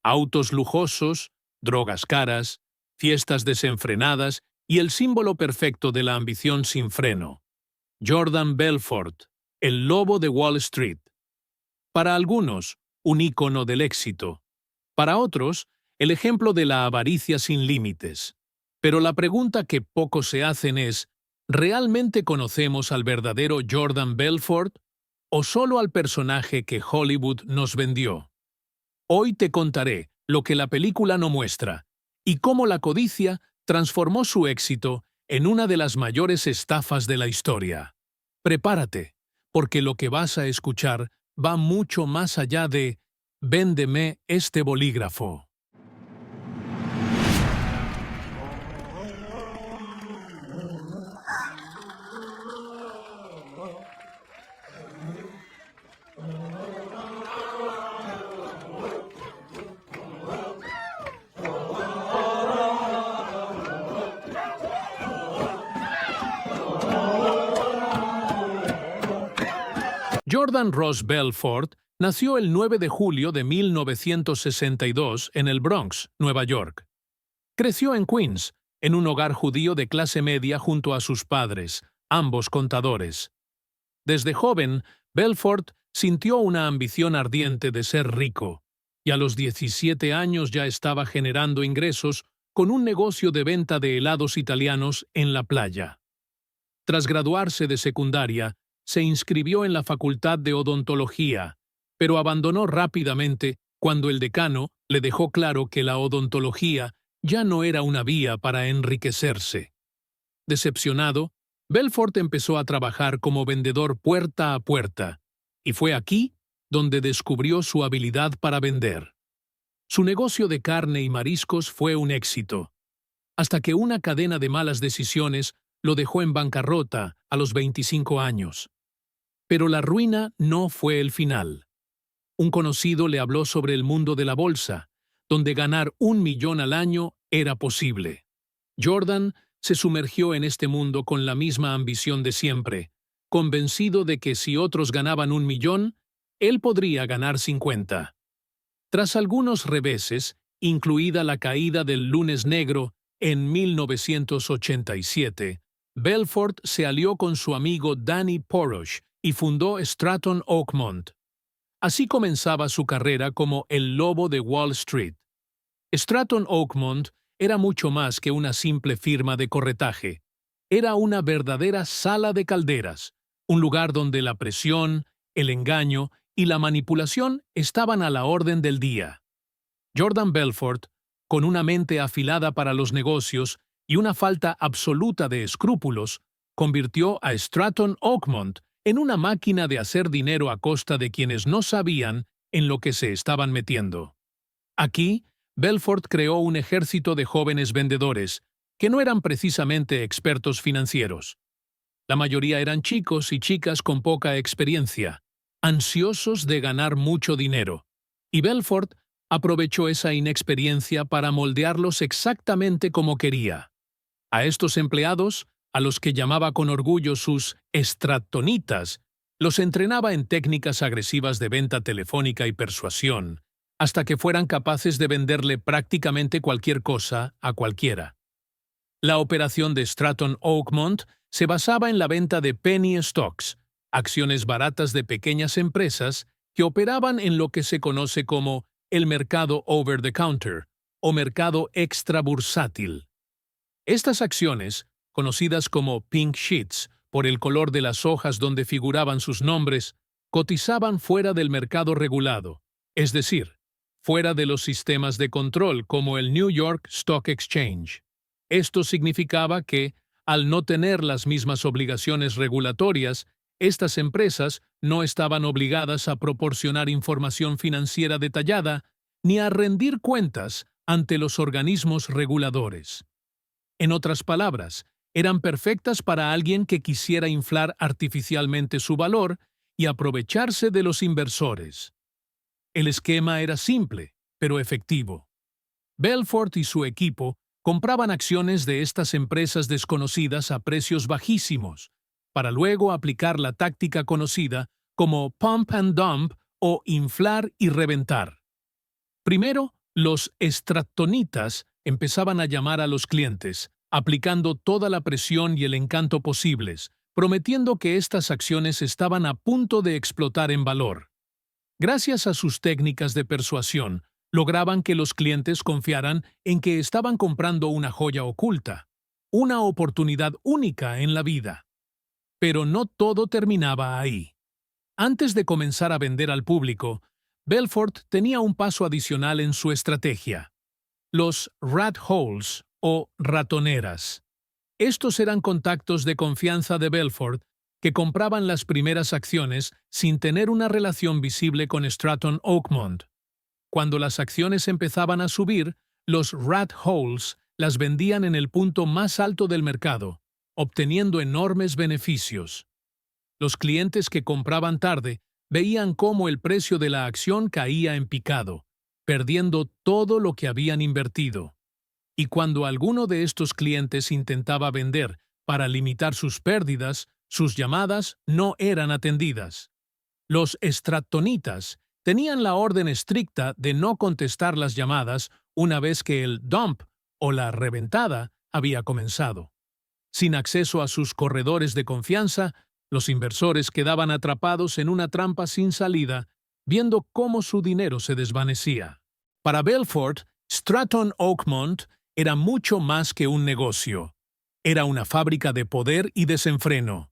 Autos lujosos, drogas caras, fiestas desenfrenadas y el símbolo perfecto de la ambición sin freno. Jordan Belfort, el lobo de Wall Street. Para algunos, un ícono del éxito. Para otros, el ejemplo de la avaricia sin límites. Pero la pregunta que pocos se hacen es, ¿realmente conocemos al verdadero Jordan Belfort o solo al personaje que Hollywood nos vendió? Hoy te contaré lo que la película no muestra y cómo la codicia transformó su éxito en una de las mayores estafas de la historia. Prepárate, porque lo que vas a escuchar va mucho más allá de «Véndeme este bolígrafo». Jordan Ross Belfort nació el 9 de julio de 1962 en el Bronx, Nueva York. Creció en Queens, en un hogar judío de clase media junto a sus padres, ambos contadores. Desde joven, Belfort sintió una ambición ardiente de ser rico, y a los 17 años ya estaba generando ingresos con un negocio de venta de helados italianos en la playa. Tras graduarse de secundaria, se inscribió en la Facultad de Odontología, pero abandonó rápidamente cuando el decano le dejó claro que la odontología ya no era una vía para enriquecerse. Decepcionado, Belfort empezó a trabajar como vendedor puerta a puerta, y fue aquí donde descubrió su habilidad para vender. Su negocio de carne y mariscos fue un éxito, hasta que una cadena de malas decisiones lo dejó en bancarrota a los 25 años. Pero la ruina no fue el final. Un conocido le habló sobre el mundo de la bolsa, donde ganar 1 millón al año era posible. Jordan se sumergió en este mundo con la misma ambición de siempre, convencido de que si otros ganaban 1 millón, él podría ganar 50. Tras algunos reveses, incluida la caída del Lunes Negro en 1987, Belfort se alió con su amigo Danny Porosh y fundó Stratton Oakmont. Así comenzaba su carrera como el lobo de Wall Street. Stratton Oakmont era mucho más que una simple firma de corretaje. Era una verdadera sala de calderas, un lugar donde la presión, el engaño y la manipulación estaban a la orden del día. Jordan Belfort, con una mente afilada para los negocios y una falta absoluta de escrúpulos, convirtió a Stratton Oakmont en una máquina de hacer dinero a costa de quienes no sabían en lo que se estaban metiendo. Aquí, Belfort creó un ejército de jóvenes vendedores, que no eran precisamente expertos financieros. La mayoría eran chicos y chicas con poca experiencia, ansiosos de ganar mucho dinero, y Belfort aprovechó esa inexperiencia para moldearlos exactamente como quería. A estos empleados, a los que llamaba con orgullo sus strattonitas, los entrenaba en técnicas agresivas de venta telefónica y persuasión, hasta que fueran capaces de venderle prácticamente cualquier cosa a cualquiera. La operación de Stratton Oakmont se basaba en la venta de penny stocks, acciones baratas de pequeñas empresas que operaban en lo que se conoce como el mercado over the counter o mercado extrabursátil. Estas acciones, conocidas como pink sheets por el color de las hojas donde figuraban sus nombres, cotizaban fuera del mercado regulado, es decir, fuera de los sistemas de control como el New York Stock Exchange. Esto significaba que, al no tener las mismas obligaciones regulatorias, estas empresas no estaban obligadas a proporcionar información financiera detallada ni a rendir cuentas ante los organismos reguladores. En otras palabras, eran perfectas para alguien que quisiera inflar artificialmente su valor y aprovecharse de los inversores. El esquema era simple, pero efectivo. Belfort y su equipo compraban acciones de estas empresas desconocidas a precios bajísimos, para luego aplicar la táctica conocida como pump and dump o inflar y reventar. Primero, Los stratonitas empezaban a llamar a los clientes, aplicando toda la presión y el encanto posibles, prometiendo que estas acciones estaban a punto de explotar en valor. Gracias a sus técnicas de persuasión, lograban que los clientes confiaran en que estaban comprando una joya oculta, una oportunidad única en la vida. Pero no todo terminaba ahí. Antes de comenzar a vender al público, Belfort tenía un paso adicional en su estrategia: los rat holes o ratoneras. Estos eran contactos de confianza de Belfort que compraban las primeras acciones sin tener una relación visible con Stratton Oakmont. Cuando las acciones empezaban a subir, los rat holes las vendían en el punto más alto del mercado, obteniendo enormes beneficios. Los clientes que compraban tarde veían cómo el precio de la acción caía en picado, perdiendo todo lo que habían invertido. Y cuando alguno de estos clientes intentaba vender para limitar sus pérdidas, sus llamadas no eran atendidas. Los stratonitas tenían la orden estricta de no contestar las llamadas una vez que el dump o la reventada había comenzado. Sin acceso a sus corredores de confianza, los inversores quedaban atrapados en una trampa sin salida, viendo cómo su dinero se desvanecía. Para Belfort, Stratton Oakmont era mucho más que un negocio. Era una fábrica de poder y desenfreno.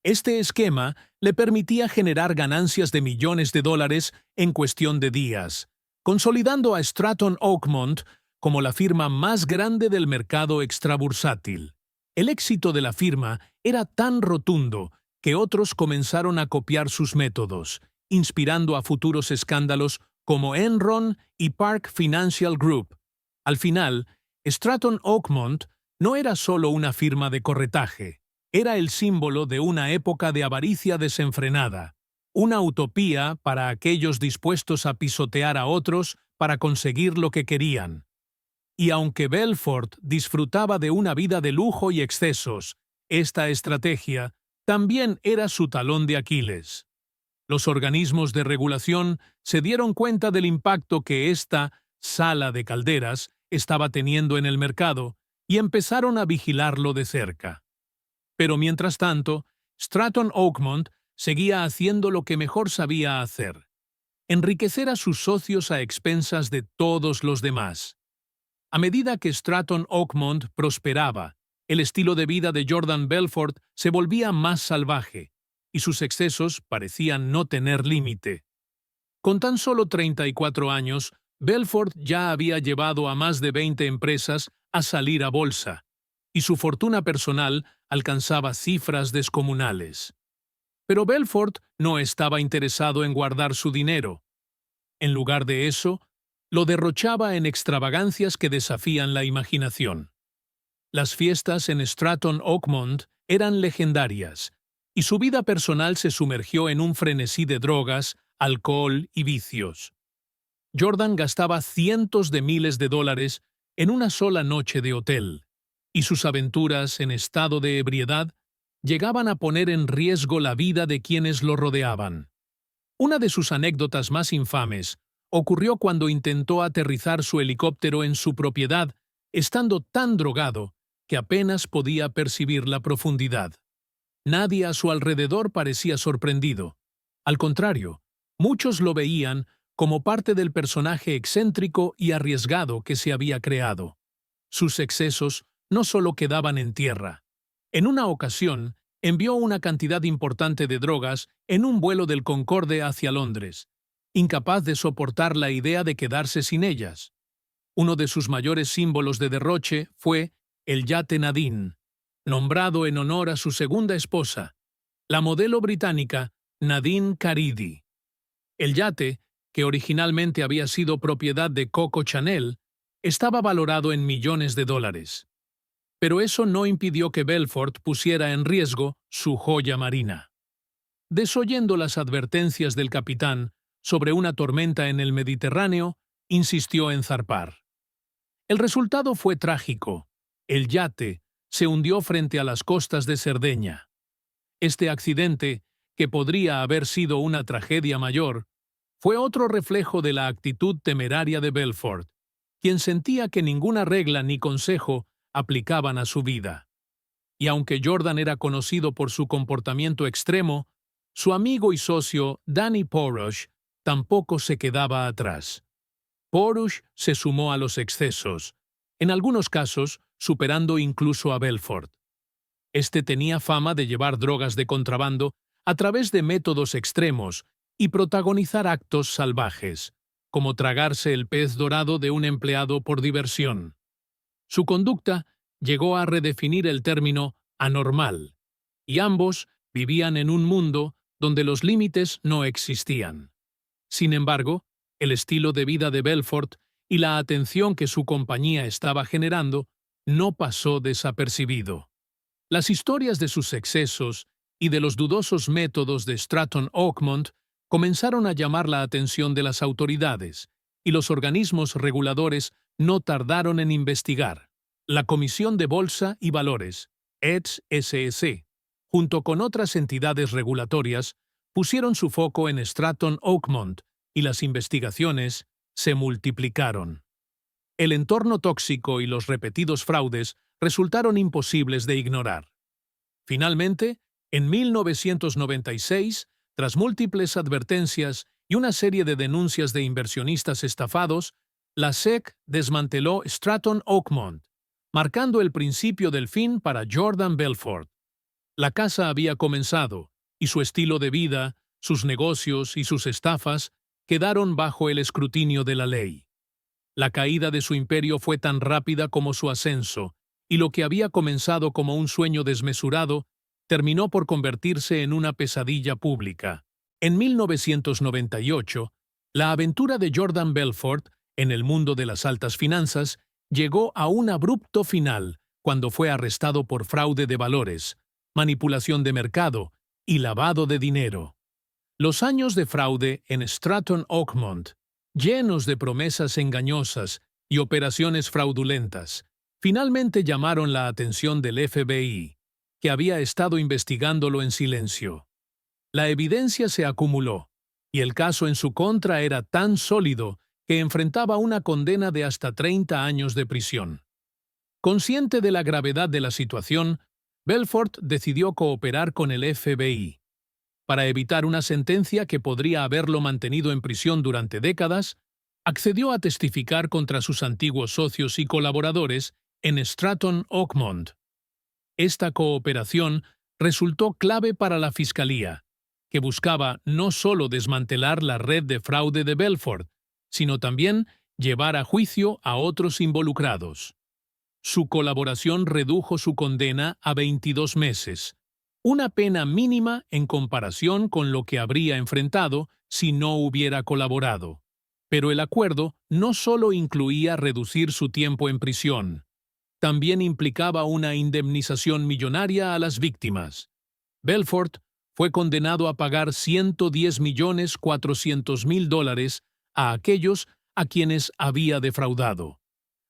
Este esquema le permitía generar ganancias de millones de dólares en cuestión de días, consolidando a Stratton Oakmont como la firma más grande del mercado extrabursátil. El éxito de la firma era tan rotundo que otros comenzaron a copiar sus métodos, inspirando a futuros escándalos como Enron y Park Financial Group. Al final, Stratton Oakmont no era solo una firma de corretaje, era el símbolo de una época de avaricia desenfrenada, una utopía para aquellos dispuestos a pisotear a otros para conseguir lo que querían. Y aunque Belfort disfrutaba de una vida de lujo y excesos, esta estrategia también era su talón de Aquiles. Los organismos de regulación se dieron cuenta del impacto que esta sala de calderas estaba teniendo en el mercado y empezaron a vigilarlo de cerca. Pero mientras tanto, Stratton Oakmont seguía haciendo lo que mejor sabía hacer: enriquecer a sus socios a expensas de todos los demás. A medida que Stratton Oakmont prosperaba, el estilo de vida de Jordan Belfort se volvía más salvaje, y sus excesos parecían no tener límite. Con tan solo 34 años, Belfort ya había llevado a más de 20 empresas a salir a bolsa, y su fortuna personal alcanzaba cifras descomunales. Pero Belfort no estaba interesado en guardar su dinero. En lugar de eso, lo derrochaba en extravagancias que desafían la imaginación. Las fiestas en Stratton Oakmont eran legendarias, y su vida personal se sumergió en un frenesí de drogas, alcohol y vicios. Jordan gastaba cientos de miles de dólares en una sola noche de hotel, y sus aventuras en estado de ebriedad llegaban a poner en riesgo la vida de quienes lo rodeaban. Una de sus anécdotas más infames ocurrió cuando intentó aterrizar su helicóptero en su propiedad, estando tan drogado que apenas podía percibir la profundidad. Nadie a su alrededor parecía sorprendido. Al contrario, muchos lo veían como parte del personaje excéntrico y arriesgado que se había creado. Sus excesos no solo quedaban en tierra. En una ocasión, envió una cantidad importante de drogas en un vuelo del Concorde hacia Londres, incapaz de soportar la idea de quedarse sin ellas. Uno de sus mayores símbolos de derroche fue el yate Nadine, nombrado en honor a su segunda esposa, la modelo británica Nadine Caridi. El yate, que originalmente había sido propiedad de Coco Chanel, estaba valorado en millones de dólares. Pero eso no impidió que Belfort pusiera en riesgo su joya marina. Desoyendo las advertencias del capitán sobre una tormenta en el Mediterráneo, insistió en zarpar. El resultado fue trágico. El yate se hundió frente a las costas de Cerdeña. Este accidente, que podría haber sido una tragedia mayor, fue otro reflejo de la actitud temeraria de Belfort, quien sentía que ninguna regla ni consejo aplicaban a su vida. Y aunque Jordan era conocido por su comportamiento extremo, su amigo y socio Danny Porosh tampoco se quedaba atrás. Porosh se sumó a los excesos, en algunos casos superando incluso a Belfort. Este tenía fama de llevar drogas de contrabando a través de métodos extremos y protagonizar actos salvajes, como tragarse el pez dorado de un empleado por diversión. Su conducta llegó a redefinir el término anormal, y ambos vivían en un mundo donde los límites no existían. Sin embargo, el estilo de vida de Belfort y la atención que su compañía estaba generando no pasó desapercibido. Las historias de sus excesos y de los dudosos métodos de Stratton Oakmont comenzaron a llamar la atención de las autoridades, y los organismos reguladores no tardaron en investigar. La Comisión de Bolsa y Valores, EDS-SEC, junto con otras entidades regulatorias, pusieron su foco en Stratton Oakmont y las investigaciones se multiplicaron. El entorno tóxico y los repetidos fraudes resultaron imposibles de ignorar. Finalmente, en 1996, tras múltiples advertencias y una serie de denuncias de inversionistas estafados, la SEC desmanteló Stratton Oakmont, marcando el principio del fin para Jordan Belfort. La casa había comenzado, y su estilo de vida, sus negocios y sus estafas quedaron bajo el escrutinio de la ley. La caída de su imperio fue tan rápida como su ascenso, y lo que había comenzado como un sueño desmesurado terminó por convertirse en una pesadilla pública. En 1998, la aventura de Jordan Belfort en el mundo de las altas finanzas llegó a un abrupto final cuando fue arrestado por fraude de valores, manipulación de mercado y lavado de dinero. Los años de fraude en Stratton Oakmont, llenos de promesas engañosas y operaciones fraudulentas, finalmente llamaron la atención del FBI, que había estado investigándolo en silencio. La evidencia se acumuló, y el caso en su contra era tan sólido que enfrentaba una condena de hasta 30 años de prisión. Consciente de la gravedad de la situación, Belfort decidió cooperar con el FBI. Para evitar una sentencia que podría haberlo mantenido en prisión durante décadas, accedió a testificar contra sus antiguos socios y colaboradores en Stratton Oakmont. Esta cooperación resultó clave para la Fiscalía, que buscaba no solo desmantelar la red de fraude de Belfort, sino también llevar a juicio a otros involucrados. Su colaboración redujo su condena a 22 meses, una pena mínima en comparación con lo que habría enfrentado si no hubiera colaborado. Pero el acuerdo no solo incluía reducir su tiempo en prisión, también implicaba una indemnización millonaria a las víctimas. Belfort fue condenado a pagar $110.400.000 a aquellos a quienes había defraudado,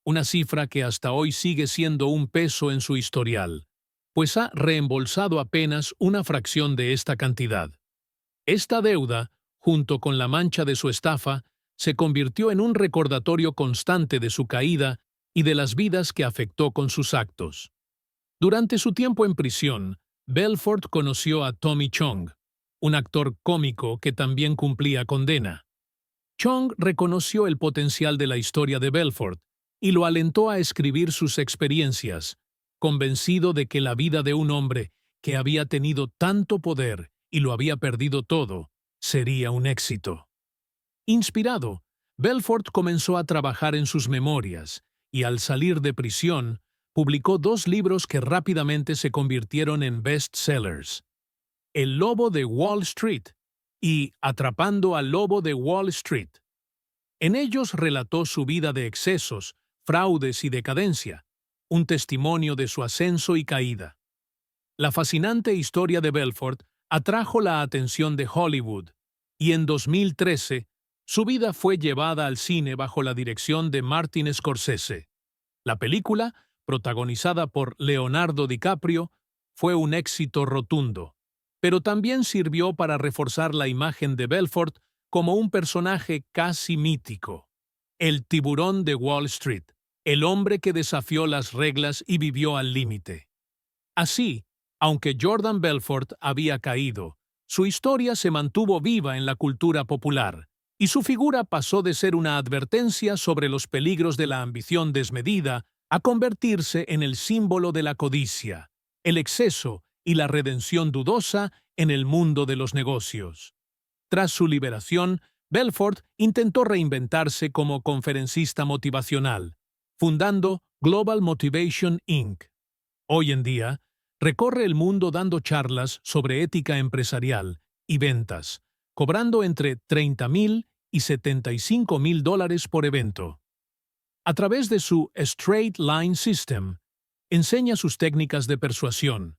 una cifra que hasta hoy sigue siendo un peso en su historial, pues ha reembolsado apenas una fracción de esta cantidad. Esta deuda, junto con la mancha de su estafa, se convirtió en un recordatorio constante de su caída y de las vidas que afectó con sus actos. Durante su tiempo en prisión, Belfort conoció a Tommy Chong, un actor cómico que también cumplía condena. Chong reconoció el potencial de la historia de Belfort y lo alentó a escribir sus experiencias, convencido de que la vida de un hombre que había tenido tanto poder y lo había perdido todo sería un éxito. Inspirado, Belfort comenzó a trabajar en sus memorias y al salir de prisión, publicó 2 libros que rápidamente se convirtieron en bestsellers: El lobo de Wall Street y Atrapando al lobo de Wall Street. En ellos relató su vida de excesos, fraudes y decadencia, un testimonio de su ascenso y caída. La fascinante historia de Belfort atrajo la atención de Hollywood, y en 2013 su vida fue llevada al cine bajo la dirección de Martin Scorsese. La película, protagonizada por Leonardo DiCaprio, fue un éxito rotundo, pero también sirvió para reforzar la imagen de Belfort como un personaje casi mítico. El tiburón de Wall Street, el hombre que desafió las reglas y vivió al límite. Así, aunque Jordan Belfort había caído, su historia se mantuvo viva en la cultura popular, y su figura pasó de ser una advertencia sobre los peligros de la ambición desmedida a convertirse en el símbolo de la codicia, el exceso y la redención dudosa en el mundo de los negocios. Tras su liberación, Belfort intentó reinventarse como conferencista motivacional, fundando Global Motivation Inc. Hoy en día, recorre el mundo dando charlas sobre ética empresarial y ventas, cobrando entre $30,000 y $75,000 por evento. A través de su Straight Line System, enseña sus técnicas de persuasión,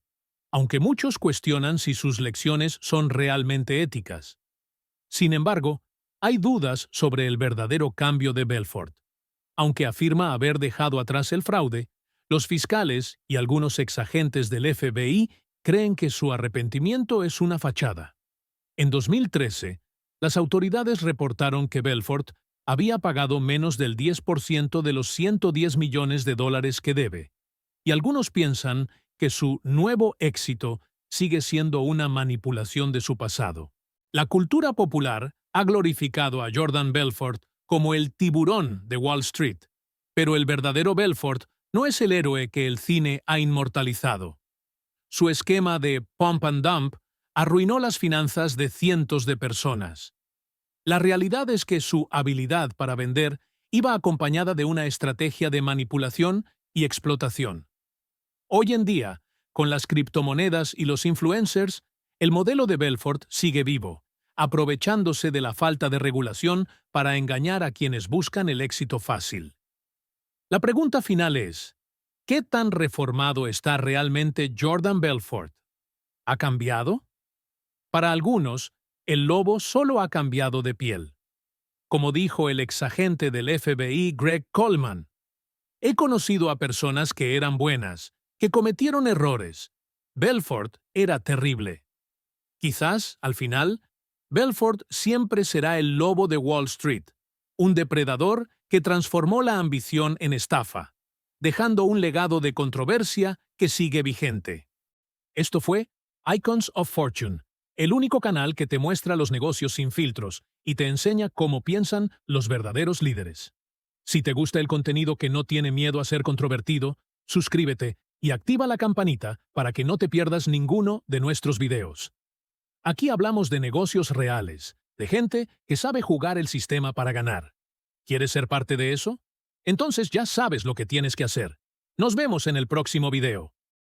aunque muchos cuestionan si sus lecciones son realmente éticas. Sin embargo, hay dudas sobre el verdadero cambio de Belfort. Aunque afirma haber dejado atrás el fraude, los fiscales y algunos exagentes del FBI creen que su arrepentimiento es una fachada. En 2013, las autoridades reportaron que Belfort había pagado menos del 10% de los $110 millones que debe, y algunos piensan que su nuevo éxito sigue siendo una manipulación de su pasado. La cultura popular ha glorificado a Jordan Belfort como el tiburón de Wall Street, pero el verdadero Belfort no es el héroe que el cine ha inmortalizado. Su esquema de pump and dump arruinó las finanzas de cientos de personas. La realidad es que su habilidad para vender iba acompañada de una estrategia de manipulación y explotación. Hoy en día, con las criptomonedas y los influencers, el modelo de Belfort sigue vivo, aprovechándose de la falta de regulación para engañar a quienes buscan el éxito fácil. La pregunta final es, ¿qué tan reformado está realmente Jordan Belfort? ¿Ha cambiado? Para algunos, el lobo solo ha cambiado de piel. Como dijo el exagente del FBI Greg Coleman, he conocido a personas que eran buenas, que cometieron errores. Belfort era terrible. Quizás, al final, Belfort siempre será el lobo de Wall Street, un depredador que transformó la ambición en estafa, dejando un legado de controversia que sigue vigente. Esto fue Icons of Fortune, el único canal que te muestra los negocios sin filtros y te enseña cómo piensan los verdaderos líderes. Si te gusta el contenido que no tiene miedo a ser controvertido, suscríbete y activa la campanita para que no te pierdas ninguno de nuestros videos. Aquí hablamos de negocios reales, de gente que sabe jugar el sistema para ganar. ¿Quieres ser parte de eso? Entonces ya sabes lo que tienes que hacer. Nos vemos en el próximo video.